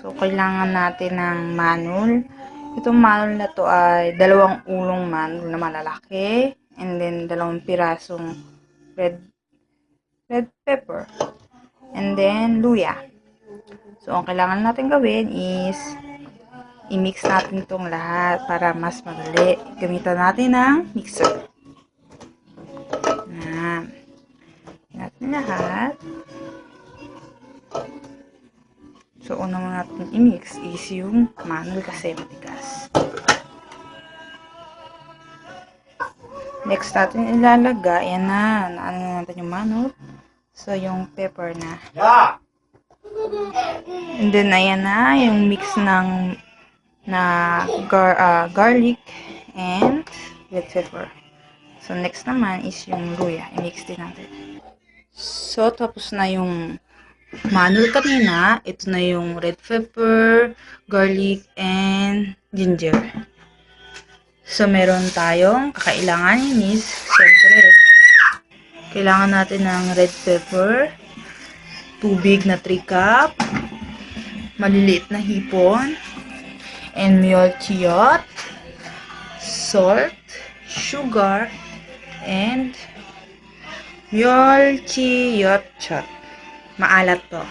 So, kailangan natin ng manul. Itong manul na to ay 2 ulong manul na malalaki. And then, 2 pirasong red pepper. And then, luya. So, ang kailangan natin gawin is i-mix natin itong lahat para mas madali. Gamitan natin ng mixer. Yan. Natin lahat. So, una mo natin i-mix is yung manul kasi matigas. Next natin ilalagay, ayan na, naano na natin yung manul. So, yung pepper na. And then, ayan na, yung mix ng garlic and red pepper. So, next naman is yung luya. I-mix din natin. So, tapos na yung manul kanina. Ito na yung red pepper, garlic, and ginger. So, meron tayong kakailangan is, siyempre, kailangan natin ng red pepper, tubig na 3 cup, maliliit na hipon, and mule chiyot, salt, sugar, and mule chiyot chot. Maalat to.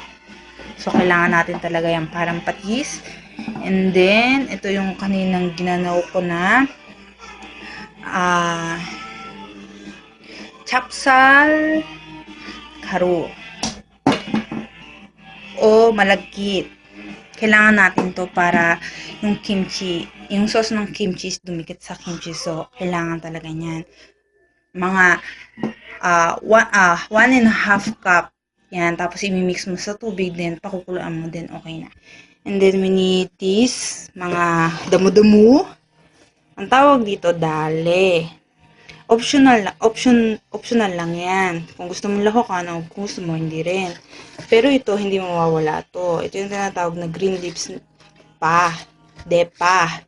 So, kailangan natin talaga yan parang patis. And then, ito yung kaninang ginanaw ko na chapsal karu o malagkit. Kailangan natin to para yung kimchi, yung sauce ng kimchi is dumikit sa kimchi. So, kailangan talaga yan. Mga 1.5 cup. Yan. Tapos, imimix mo sa tubig din. Pakukuluan mo din. Okay na. And then, we need this. Mga damo-damo. Ang tawag dito, dale. Optional lang yan. Kung gusto mo lahok, kung gusto mo, hindi rin. Pero ito, hindi mawawala to. Ito yung tinatawag na green leaves depa.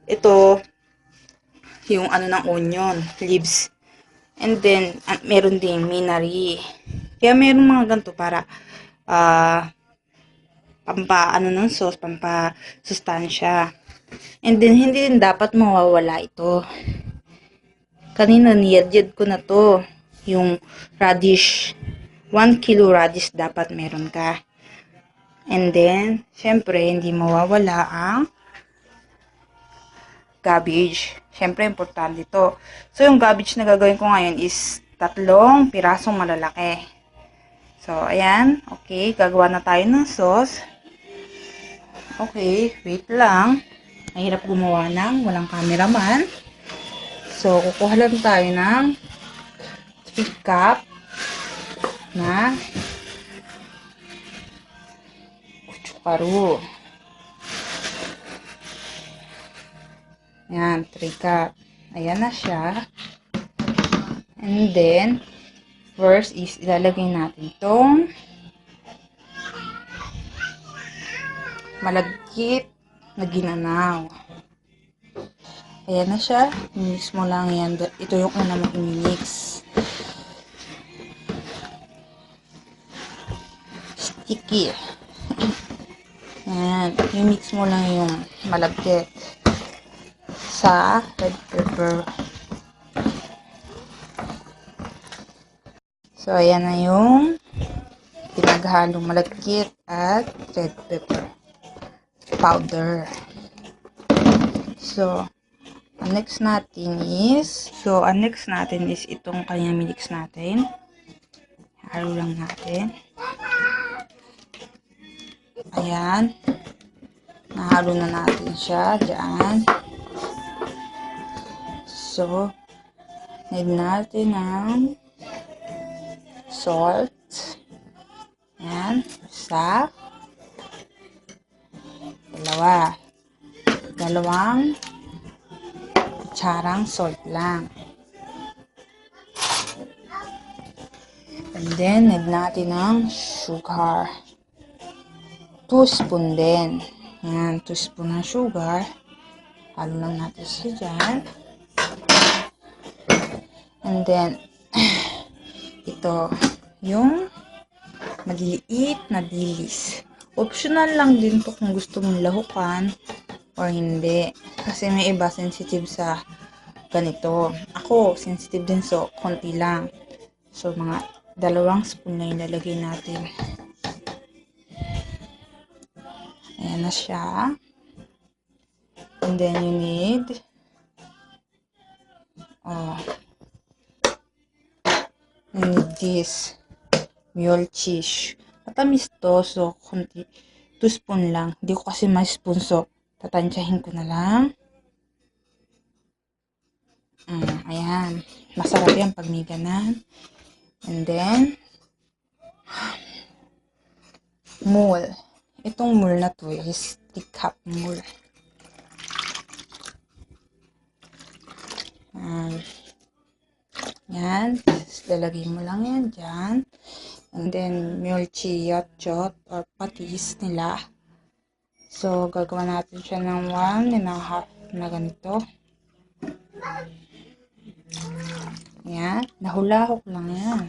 Ito, yung ng onion, leaves. And then, meron din minari. Kaya meron mga ganito para ng sauce, sustansya. And then, hindi din dapat mawawala ito. Kanina, niyadjad ko na to. Yung radish. 1 kilo radish dapat meron ka. And then, syempre, hindi mawawala ang cabbage. Syempre, importante ito. So, yung cabbage na gagawin ko ngayon is 3 pirasong malalaki. So, ayan. Okay, gagawa na tayo ng sauce. Okay, wait lang. Mahirap gumawa ng walang cameraman. So, kukuha lang tayo ng 3 cup na kuchukaru. Ayan, 3 cup. Ayan na siya. And then, first is ilalagay natin itong malagkit na ginanaw. Ayan na siya. I-mix mo lang yan. Ito yung una mong i-mix. Sticky. Ayan. I-mix mo lang yung malagkit sa red pepper. So, ayan na yung pinaghalong malagkit at red pepper powder. So, ang next natin is itong kanyang mix natin. Halo lang natin. Ayan. Nahalo na natin siya dyan. So, need natin ng salt. Ayan. Isa. Dalawang kutsarang salt lang. And then, need natin ng sugar. 2 spoon din. Ayan, 2 spoon ng sugar. Halo lang natin siya dyan. And then, ito, yung maliliit na dilis Optional lang din to kung gusto mong lahukan or hindi. Kasi may iba sensitive sa ganito. Ako, sensitive din, so konti lang. So, mga 2 spoon na yung lalagay natin. Ayan na siya. And then, you need this mule cheese. Matamis to, so konti. 2 spoon lang. Hindi ko kasi ma-spoon, so tatansyahin ko na lang. Ayan. Masarap yan pag may ganan. And then, mule. Itong mule na to is teacup mule. Yan. Lalagay mo lang yan dyan. And then, mule chiyot or patis nila. So, gagawa natin siya ng 1.5 na ganito. Yan. Nahulahok lang yan.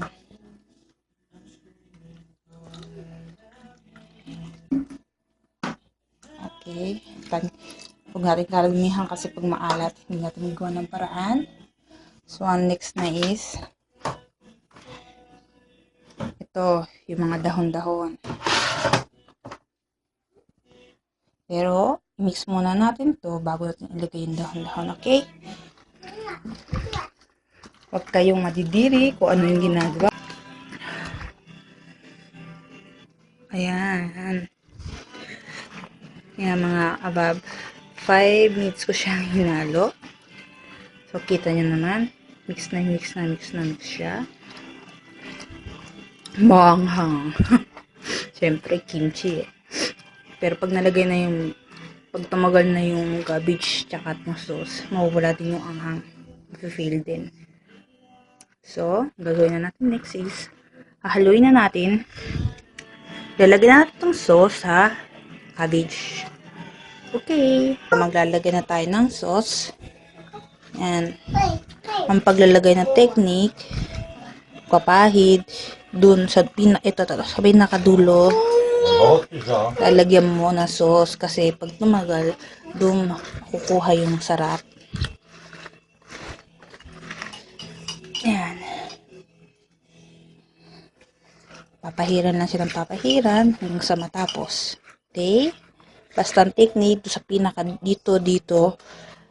Okay. Huwag natin karamihan kasi pag maalat, hindi natin magawa ng paraan. So, ang next na is ito, yung mga dahon-dahon. Pero, mix muna natin to bago natin ilagay yung dahon-dahon, okay? Huwag kayong madidiri kung ano yung ginagawa. Ayan. Yan, mga above 5 minutes ko siyang hinalo. So, kita nyo naman. Mix na siya. Maanghang. Siyempre, kimchi eh. Pero pag nalagay na yung, pag tumagal na yung cabbage tsaka ng sauce, mawawala din yung anghang. Mafe-fail din. So, gagawin na natin next is, hahaluin na natin. Lalagyan na natin itong sauce ha. Cabbage. Okay. Maglalagay na tayo ng sauce. Yan. Ang paglalagay ng technique, kapahid, dun sa sa pinakadulo, lalagyan mo na sauce kasi pag tumagal, dun makukuha yung sarap. Yan. Papahiran lang silang papahiran hanggang sa matapos. Okay? Basta ang technique, sa pinaka dito,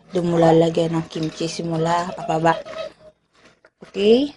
doon mo lalagyan ng kimchi simula pababa. Okay?